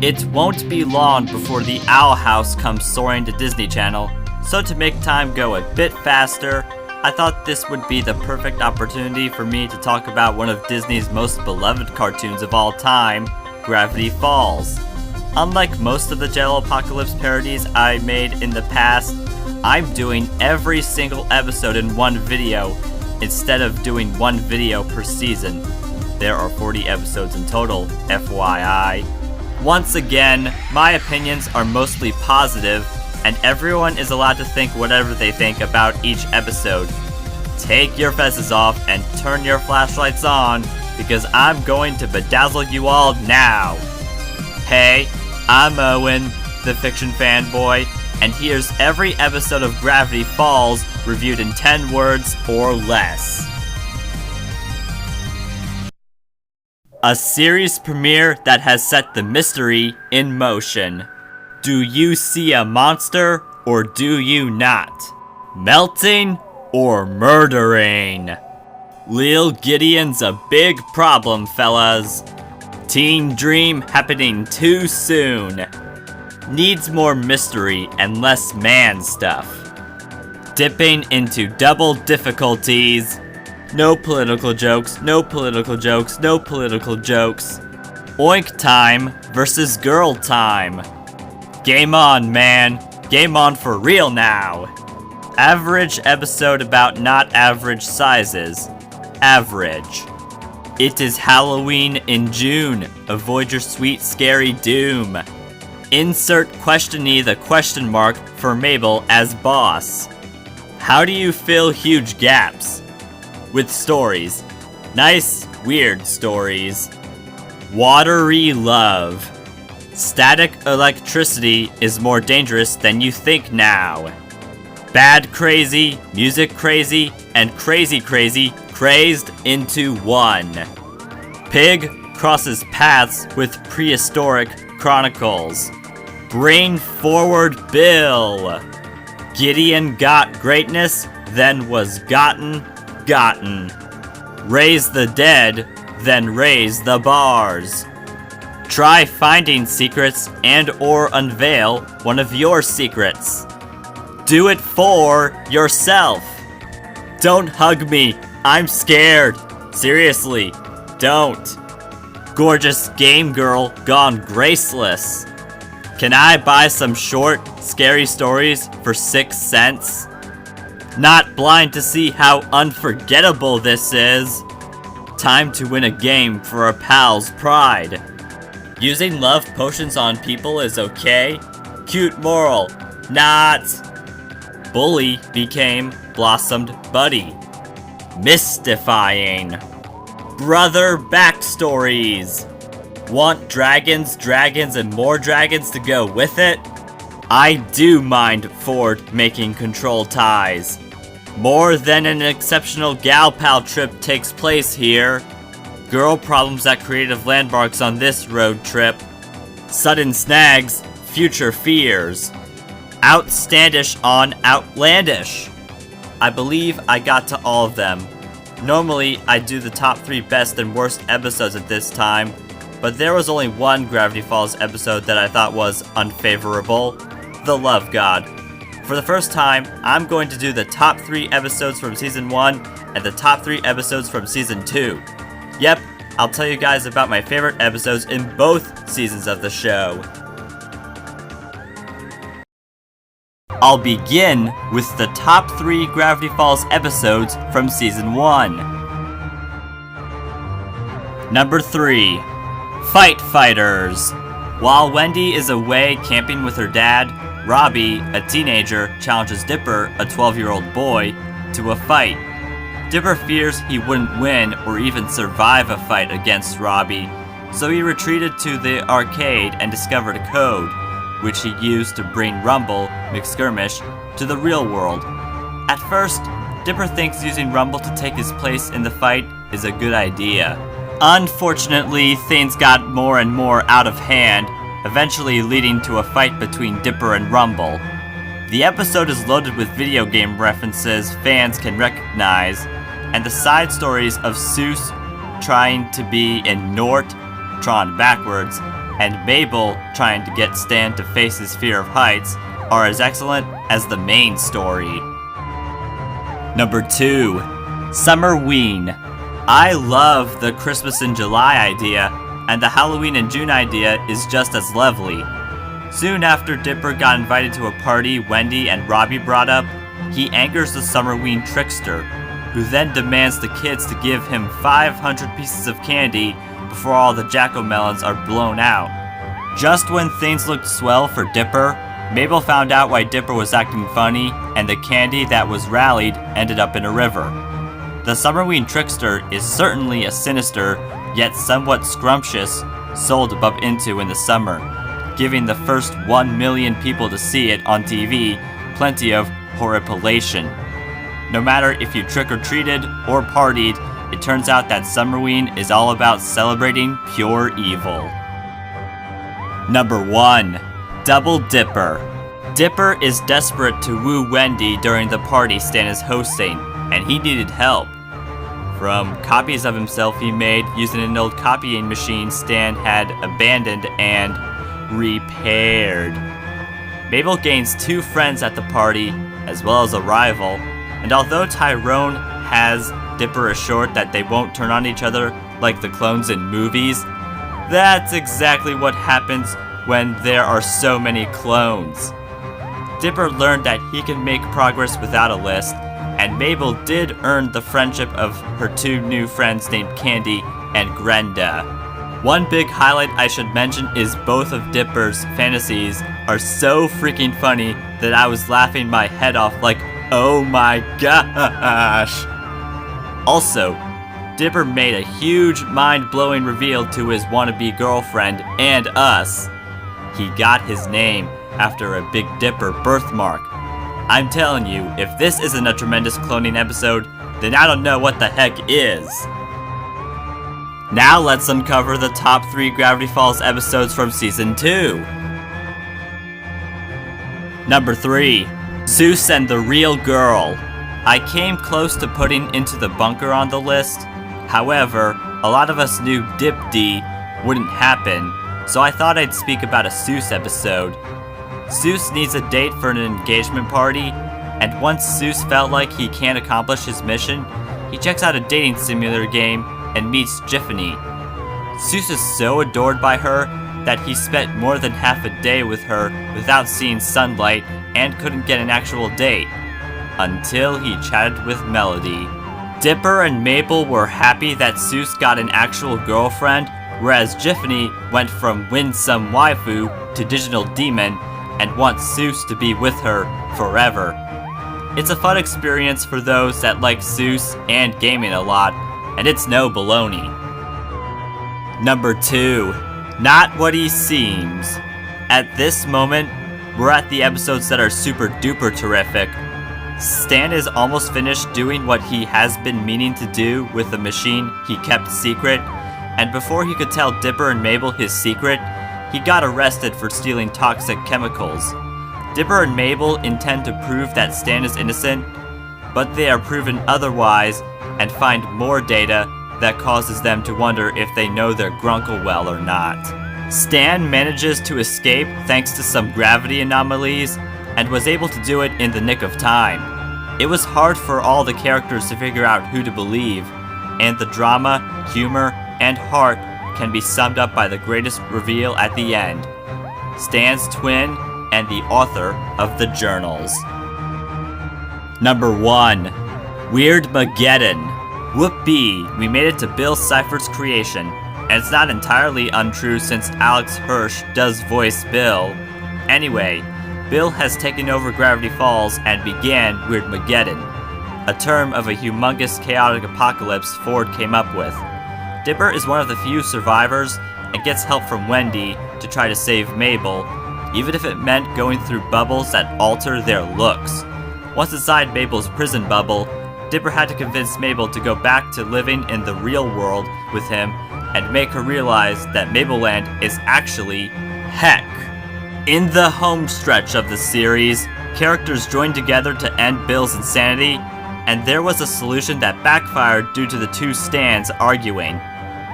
It won't be long before the Owl House comes soaring to Disney Channel, so to make time go a bit faster, I thought this would be the perfect opportunity for me to talk about one of Disney's most beloved cartoons of all time, Gravity Falls. Unlike most of the JelloApocalypse parodies I made in the past, I'm doing every single episode in one video, instead of doing one video per season. There are 40 episodes in total, FYI. Once again, my opinions are mostly positive, and everyone is allowed to think whatever they think about each episode. Take your fezzes off and turn your flashlights on, because I'm going to bedazzle you all now. Hey, I'm Owen, the fiction fanboy, and here's every episode of Gravity Falls reviewed in 10 words or less. A series premiere that has set the mystery in motion. Do you see a monster, or do you not? Melting, or murdering? Lil Gideon's a big problem, fellas. Teen dream happening too soon. Needs more mystery and less man stuff. Dipping into double difficulties. No political jokes, no political jokes, no political jokes. Oink time versus girl time. Game on, man. Game on for real now. Average episode about not average sizes. Average. It is Halloween in June. Avoid your sweet, scary doom. Insert Questiony the question mark for Mabel as boss. How do you fill huge gaps? With stories. Nice, weird stories. Watery love. Static electricity is more dangerous than you think now. Bad crazy, music crazy, and crazy crazy crazed into one. Pig crosses paths with prehistoric chronicles. Brain forward Bill. Gideon got greatness, then was gotten. Raise the dead, then raise the bars. Try finding secrets and or unveil one of your secrets. Do it for yourself. Don't hug me, I'm scared. Seriously, don't. Gorgeous game girl gone graceless. Can I buy some short, scary stories for 6 cents? Not blind to see how unforgettable this is. Time to win a game for a pal's pride. Using love potions on people is okay. Cute moral, not. Bully became blossomed buddy. Mystifying. Brother backstories. Want dragons, and more dragons to go with it? I do mind Ford making control ties. More than an exceptional gal pal trip takes place here. Girl problems at creative landmarks on this road trip. Sudden snags, future fears. Outstandish on outlandish. I believe I got to all of them. Normally, I do the top 3 best and worst episodes at this time, but there was only one Gravity Falls episode that I thought was unfavorable. The Love God. For the first time, I'm going to do the top 3 episodes from Season 1 and the top 3 episodes from Season 2. Yep, I'll tell you guys about my favorite episodes in both seasons of the show. I'll begin with the top 3 Gravity Falls episodes from Season 1. Number 3. Fight Fighters. While Wendy is away camping with her dad, Robbie, a teenager, challenges Dipper, a 12-year-old boy, to a fight. Dipper fears he wouldn't win or even survive a fight against Robbie, so he retreated to the arcade and discovered a code, which he used to bring Rumble, McSkirmish, to the real world. At first, Dipper thinks using Rumble to take his place in the fight is a good idea. Unfortunately, things got more and more out of hand, eventually leading to a fight between Dipper and Rumble. The episode is loaded with video game references fans can recognize, and the side stories of Seuss trying to be in Nort, drawn backwards, and Mabel trying to get Stan to face his fear of heights are as excellent as the main story. Number 2. Summerween. I love the Christmas in July idea, and the Halloween in June idea is just as lovely. Soon after Dipper got invited to a party Wendy and Robbie brought up, he angers the Summerween trickster, who then demands the kids to give him 500 pieces of candy before all the jack-o'-melons are blown out. Just when things looked swell for Dipper, Mabel found out why Dipper was acting funny, and the candy that was rallied ended up in a river. The Summerween trickster is certainly a sinister, yet somewhat scrumptious, soul to bump into in the summer, giving the first 1 million people to see it on TV plenty of horripilation. No matter if you trick-or-treated or partied, it turns out that Summerween is all about celebrating pure evil. Number 1. Double Dipper. Dipper is desperate to woo Wendy during the party Stan is hosting, and he needed help. From copies of himself he made using an old copying machine Stan had abandoned and repaired. Mabel gains 2 friends at the party, as well as a rival, and although Tyrone has Dipper assured that they won't turn on each other like the clones in movies, that's exactly what happens when there are so many clones. Dipper learned that he can make progress without a list, and Mabel did earn the friendship of her 2 new friends named Candy and Grenda. One big highlight I should mention is both of Dipper's fantasies are so freaking funny that I was laughing my head off like, oh my gosh! Also, Dipper made a huge mind-blowing reveal to his wannabe girlfriend and us. He got his name after a Big Dipper birthmark. I'm telling you, if this isn't a tremendous cloning episode, then I don't know what the heck is. Now let's uncover the top 3 Gravity Falls episodes from Season 2. Number 3. Zeus and the Real Girl. I came close to putting Into the Bunker on the list. However, a lot of us knew Dip D wouldn't happen, so I thought I'd speak about a Zeus episode. Zeus needs a date for an engagement party, and once Zeus felt like he can't accomplish his mission, he checks out a dating simulator game and meets Giffany. Zeus is so adored by her that he spent more than half a day with her without seeing sunlight and couldn't get an actual date, until he chatted with Melody. Dipper and Mabel were happy that Zeus got an actual girlfriend, whereas Giffany went from winsome waifu to digital demon and wants Zeus to be with her forever. It's a fun experience for those that like Zeus and gaming a lot, and it's no baloney. Number 2. Not What He Seems. At this moment, we're at the episodes that are super duper terrific. Stan is almost finished doing what he has been meaning to do with the machine he kept secret, and before he could tell Dipper and Mabel his secret, he got arrested for stealing toxic chemicals. Dipper and Mabel intend to prove that Stan is innocent, but they are proven otherwise and find more data that causes them to wonder if they know their grunkle well or not. Stan manages to escape thanks to some gravity anomalies and was able to do it in the nick of time. It was hard for all the characters to figure out who to believe, and the drama, humor, and heart can be summed up by the greatest reveal at the end: Stan's twin and the author of the journals. Number 1. Weirdmageddon. Whoopee, we made it to Bill Cipher's creation, and it's not entirely untrue since Alex Hirsch does voice Bill. Anyway, Bill has taken over Gravity Falls and began Weirdmageddon, a term of a humongous chaotic apocalypse Ford came up with. Dipper is one of the few survivors and gets help from Wendy to try to save Mabel, even if it meant going through bubbles that alter their looks. Once inside Mabel's prison bubble, Dipper had to convince Mabel to go back to living in the real world with him and make her realize that Mabelland is actually heck. In the home stretch of the series, characters joined together to end Bill's insanity, and there was a solution that backfired due to the 2 Stans arguing.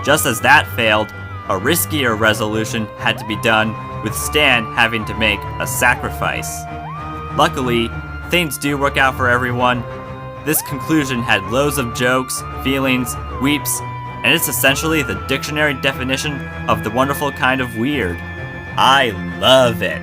Just as that failed, a riskier resolution had to be done, with Stan having to make a sacrifice. Luckily, things do work out for everyone. This conclusion had loads of jokes, feelings, weeps, and it's essentially the dictionary definition of the wonderful kind of weird. I love it.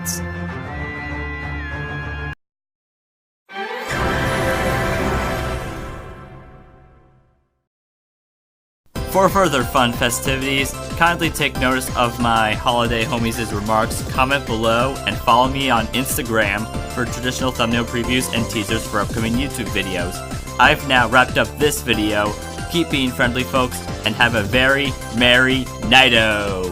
For further fun festivities, kindly take notice of my Holiday Homies' remarks, comment below, and follow me on Instagram for traditional thumbnail previews and teasers for upcoming YouTube videos. I've now wrapped up this video. Keep being friendly, folks, and have a very merry night-o!